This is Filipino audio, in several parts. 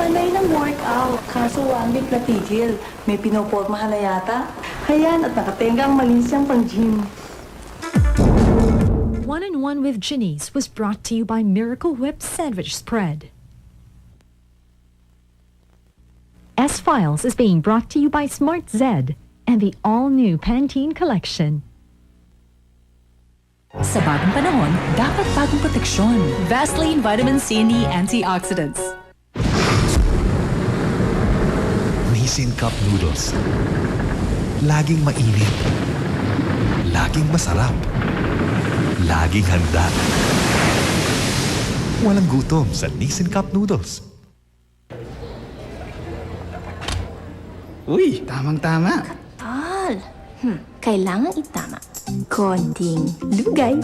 Panay ng workout, kaso 1 week natigil. May pinopormahan na yata. Hayan at nakatenga ang malinis siyang pang-gym. One-on-One with Ginny's was brought to you by Miracle Whip Sandwich Spread. S-Files is being brought to you by Smart Z and the all-new Pantene collection. Sa bagong panahon, dapat bagong proteksyon. Vaseline Vitamin C and E Antioxidants. Nissin Cup Noodles. Laging mainit. Laging masarap. Laging handa. Walang gutom sa Nissin Cup Noodles. Uy, tamang-tama. Tol, kailangan itama. Konting lugay,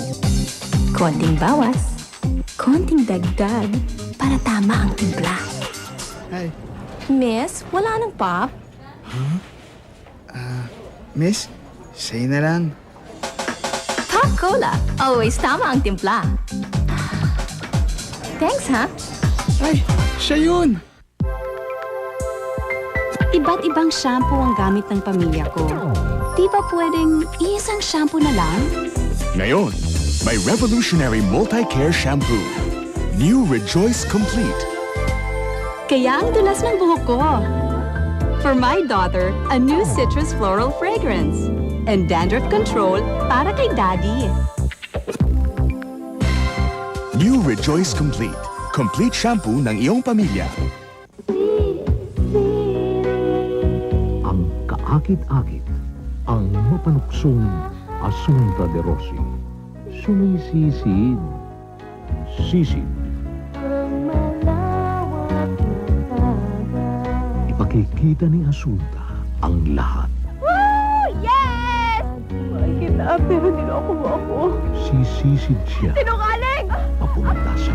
konting bawas, konting dagdag para tama ang timpla. Ay, Miss, wala nang pop? miss, say na lang. Top Cola, always tama ang timpla. Thanks, ha? Ay, siya yun. Iba't ibang shampoo ang gamit ng pamilya ko. Di ba pwedeng iisang shampoo na lang? Ngayon, may revolutionary multi-care shampoo. New Rejoice Complete. Kaya ang dulas ng buhok ko. For my daughter, a new citrus floral fragrance. And dandruff control para kay daddy. New Rejoice Complete. Complete shampoo ng iyong pamilya. Ang kaakit-akit, ang mapanuksong Asunta de Rossi. Sumisisid. Sisid. Ipakikita ni Asunta ang lahat. Woo! Yes! Bakit na? Pero niloko mo ako. Sisisid siya Sinungaling! papunta sa